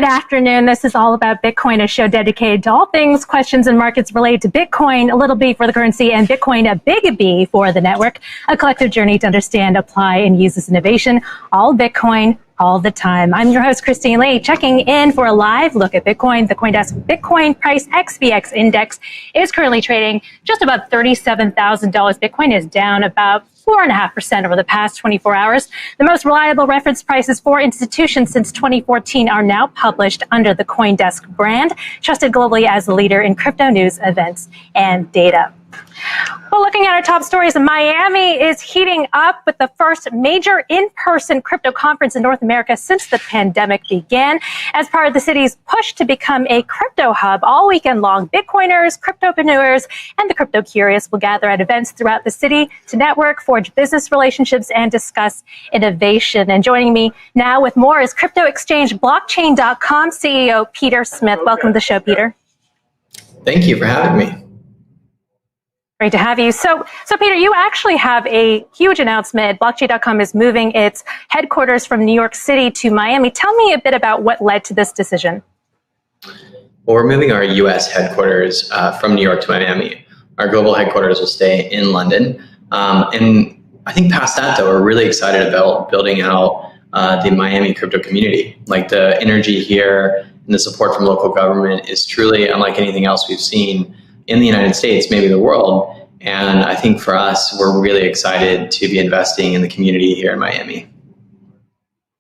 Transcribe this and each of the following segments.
afternoon. This is All About Bitcoin, a show dedicated to all things, questions, and markets related to Bitcoin, a little B for the currency, and Bitcoin, a big B for the network, a collective journey to understand, apply, and use this innovation, all Bitcoin, all the time. I'm your host, Christine Lee, checking in for a live look at Bitcoin. The CoinDesk Bitcoin price XBX index is currently trading just about $37,000. Bitcoin is down about 4.5% over the past 24 hours. The most reliable reference prices for institutions since 2014 are now published under the CoinDesk brand, trusted globally as the leader in crypto news, events, and data. Well, looking at our top stories, Miami is heating up with the first major in-person crypto conference in North America since the pandemic began. As part of the city's push to become a crypto hub, all weekend long, Bitcoiners, cryptopreneurs, and the crypto curious will gather at events throughout the city to network, forge business relationships, and discuss innovation. And joining me now with more is crypto exchange blockchain.com CEO Peter Smith. Welcome to the show, Peter. Thank you for having me. Great to have you. So Peter, you actually have a huge announcement. Blockchain.com is moving its headquarters from New York City to Miami. Tell me a bit about what led to this decision. Well, we're moving our U.S. headquarters from New York to Miami. Our global headquarters will stay in London. And I think past that, though, we're really excited about building out the Miami crypto community. Like the energy here and the support from local government is truly unlike anything else we've seen in the United States, maybe the world. And I think for us, we're really excited to be investing in the community here in Miami.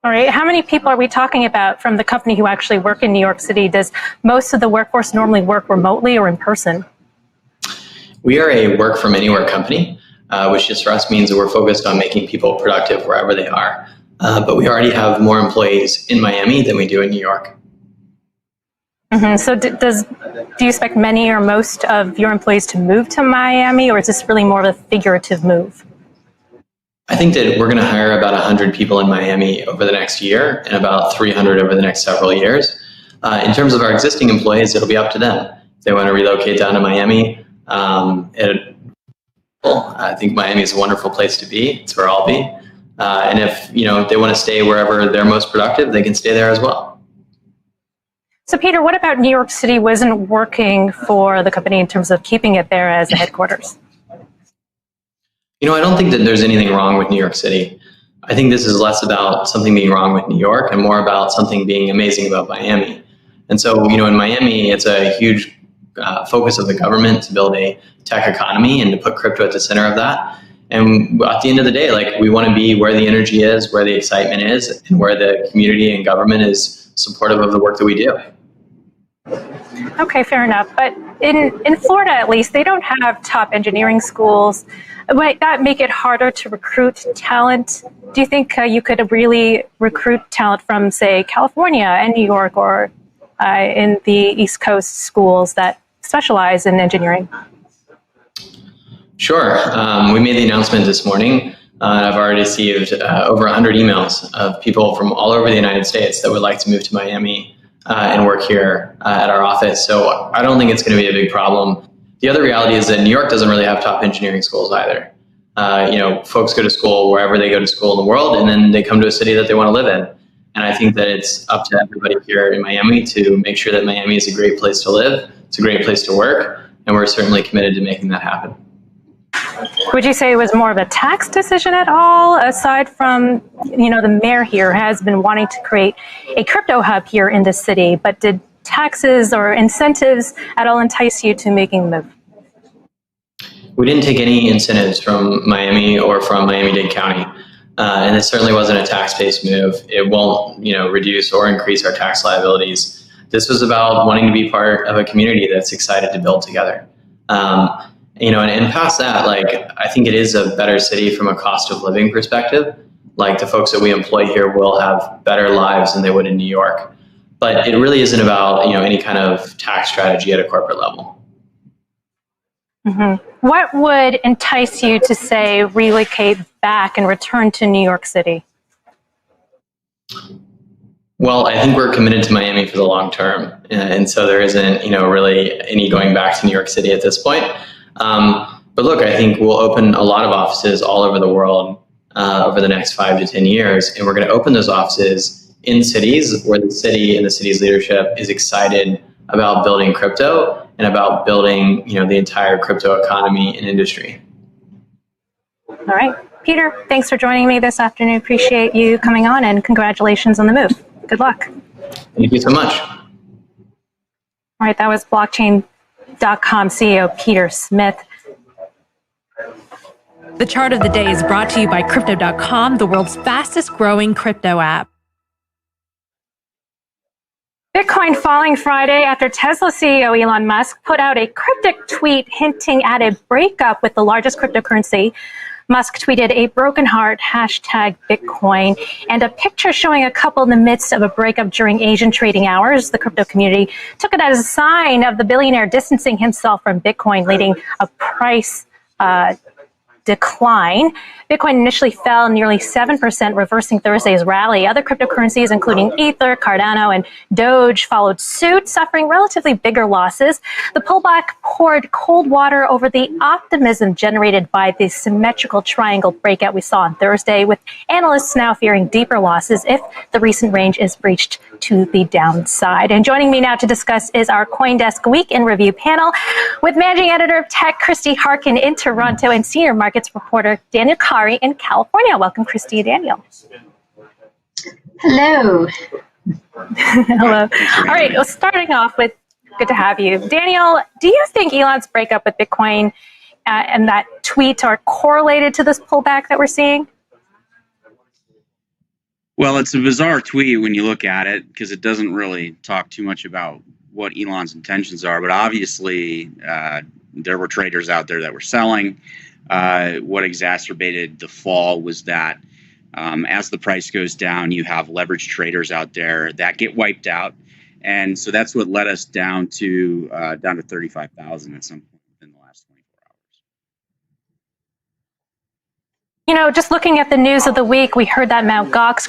All right. How many people are we talking about from the company who actually work in New York City? Does most of the workforce normally work remotely or in person? We are a work from anywhere company, which just for us means that we're focused on making people productive wherever they are. But we already have more employees in Miami than we do in New York. Mm-hmm. So do you expect many or most of your employees to move to Miami, or is this really more of a figurative move? I think that we're going to hire about 100 people in Miami over the next year and about 300 over the next several years. In terms of our existing employees, it'll be up to them. If they want to relocate down to Miami, I think Miami is a wonderful place to be. It's where I'll be. And if they want to stay wherever they're most productive, they can stay there as well. So, Peter, what about New York City wasn't working for the company in terms of keeping it there as a headquarters? I don't think that there's anything wrong with New York City. I think this is less about something being wrong with New York and more about something being amazing about Miami. And so, in Miami, it's a huge focus of the government to build a tech economy and to put crypto at the center of that. And at the end of the day, we want to be where the energy is, where the excitement is, and where the community and government is supportive of the work that we do. Okay, fair enough. But in Florida, at least, they don't have top engineering schools. Might that make it harder to recruit talent? Do you think you could really recruit talent from, say, California and New York or in the East Coast schools that specialize in engineering? Sure. We made the announcement this morning. I've already received over 100 emails of people from all over the United States that would like to move to Miami and work here at our office. So I don't think it's going to be a big problem. The other reality is that New York doesn't really have top engineering schools either. Folks go to school wherever they go to school in the world, and then they come to a city that they want to live in. And I think that it's up to everybody here in Miami to make sure that Miami is a great place to live. It's a great place to work, and we're certainly committed to making that happen. Would you say it was more of a tax decision at all, aside from, the mayor here has been wanting to create a crypto hub here in the city, but did taxes or incentives at all entice you to making the move? We didn't take any incentives from Miami or from Miami-Dade County, and it certainly wasn't a tax-based move. It won't, reduce or increase our tax liabilities. This was about wanting to be part of a community that's excited to build together. And past that, I think it is a better city from a cost of living perspective. The folks that we employ here will have better lives than they would in New York. But it really isn't about, any kind of tax strategy at a corporate level. Mm-hmm. What would entice you to, say, relocate back and return to New York City? Well, I think we're committed to Miami for the long term. And so there isn't, really any going back to New York City at this point. But look, I think we'll open a lot of offices all over the world over the next 5 to 10 years. And we're going to open those offices in cities where the city and the city's leadership is excited about building crypto and about building, the entire crypto economy and industry. All right. Peter, thanks for joining me this afternoon. Appreciate you coming on, and congratulations on the move. Good luck. Thank you so much. All right. That was blockchain.com CEO Peter Smith. The chart of the day is brought to you by Crypto.com, the world's fastest growing crypto app. Bitcoin falling Friday after Tesla CEO Elon Musk put out a cryptic tweet hinting at a breakup with the largest cryptocurrency. Musk tweeted a broken heart, #Bitcoin, and a picture showing a couple in the midst of a breakup during Asian trading hours. The crypto community took it as a sign of the billionaire distancing himself from Bitcoin, leading a price decline. Bitcoin initially fell nearly 7%, reversing Thursday's rally. Other cryptocurrencies, including Ether, Cardano, and Doge, followed suit, suffering relatively bigger losses. The pullback poured cold water over the optimism generated by the symmetrical triangle breakout we saw on Thursday, with analysts now fearing deeper losses if the recent range is breached to the downside. And joining me now to discuss is our CoinDesk Week in Review panel with Managing Editor of Tech, Christy Harkin in Toronto, and Senior Markets reporter Daniel Kari in California. Welcome, Christy and Daniel. Hello. Hello. All right, well, starting off with, good to have you. Daniel, do you think Elon's breakup with Bitcoin and that tweet are correlated to this pullback that we're seeing? Well, it's a bizarre tweet when you look at it because it doesn't really talk too much about what Elon's intentions are. But obviously, there were traders out there that were selling. What exacerbated the fall was that as the price goes down, you have leveraged traders out there that get wiped out. And so that's what led us down to 35,000 at some point within the last 24 hours. Just looking at the news of the week, we heard that Mt. Gox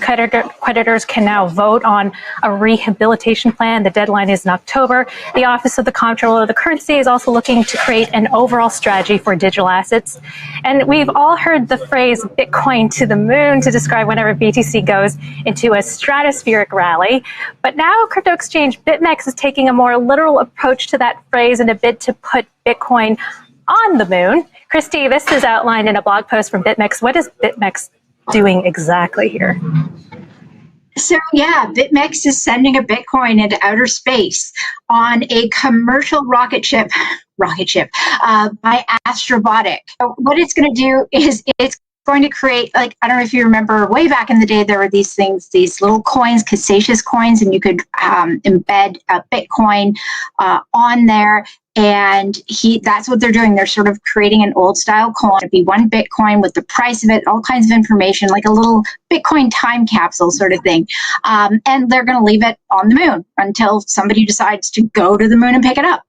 creditors can now vote on a rehabilitation plan. The deadline is in October. The Office of the Comptroller of the Currency is also looking to create an overall strategy for digital assets. And we've all heard the phrase Bitcoin to the moon to describe whenever BTC goes into a stratospheric rally. But now crypto exchange BitMEX is taking a more literal approach to that phrase in a bid to put Bitcoin on the moon. Christy, this is outlined in a blog post from BitMEX. What is BitMEX doing exactly here? So yeah, BitMEX is sending a Bitcoin into outer space on a commercial rocket ship by Astrobotic. So what it's going to do is it's going to create, I don't know if you remember, way back in the day, there were these things, these little coins, Cassasius coins, and you could embed a Bitcoin on there. And that's what they're doing. They're sort of creating an old style coin. It'd be one Bitcoin with the price of it, all kinds of information, like a little Bitcoin time capsule sort of thing. And they're going to leave it on the moon until somebody decides to go to the moon and pick it up.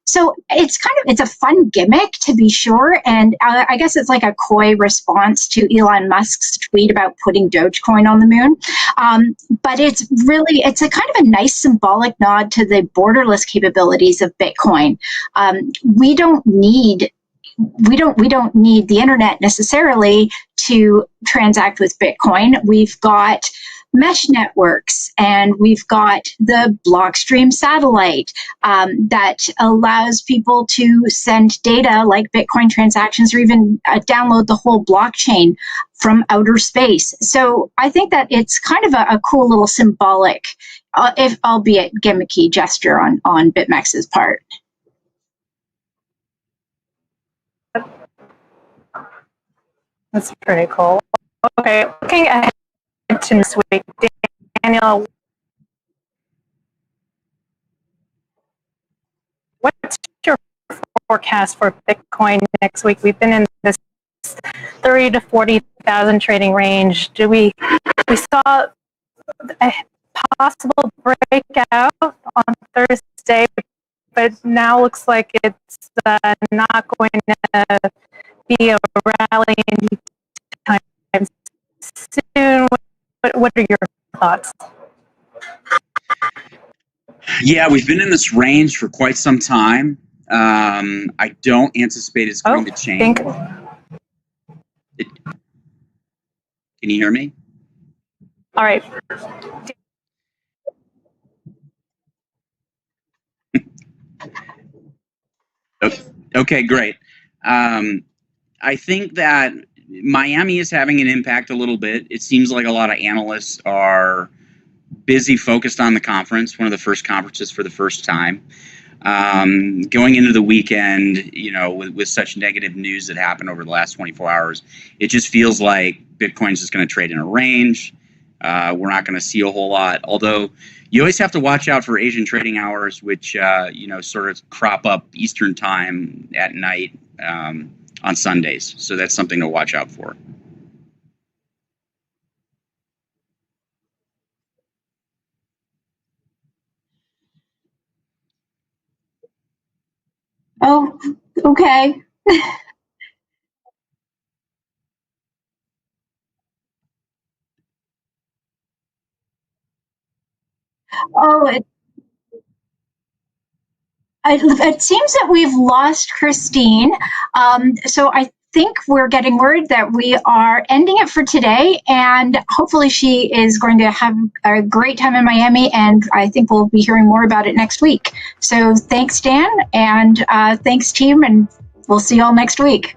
So it's a fun gimmick, to be sure. And I guess it's like a coy response to Elon Musk's tweet about putting Dogecoin on the moon. But it's a kind of a nice symbolic nod to the borderless capabilities of Bitcoin. We don't need the internet necessarily to transact with Bitcoin. We've got mesh networks, and we've got the Blockstream satellite that allows people to send data like Bitcoin transactions, or even download the whole blockchain from outer space. So I think that it's kind of a cool little symbolic, if albeit gimmicky, gesture on BitMEX's part. That's pretty cool. Okay, looking ahead to this week, Daniel, what's your forecast for Bitcoin next week? We've been in this 30 to 40,000 trading range. We saw a possible breakout on Thursday, but now looks like it's not going to be a rally anytime soon. What are your thoughts? Yeah, we've been in this range for quite some time. I don't anticipate it's going to change. Can you hear me? All right. Okay, great. I think that Miami is having an impact a little bit. It seems like a lot of analysts are busy focused on the conference, one of the first conferences for the first time. Going into the weekend, with such negative news that happened over the last 24 hours, it just feels like Bitcoin's just going to trade in a range. We're not going to see a whole lot, although you always have to watch out for Asian trading hours, which, sort of crop up Eastern time at night on Sundays. So that's something to watch out for. Oh, okay. Oh, it seems that we've lost Christine. So I think we're getting word that we are ending it for today, and hopefully she is going to have a great time in Miami, and I think we'll be hearing more about it next week. So thanks, Dan, and thanks, team, and we'll see you all next week.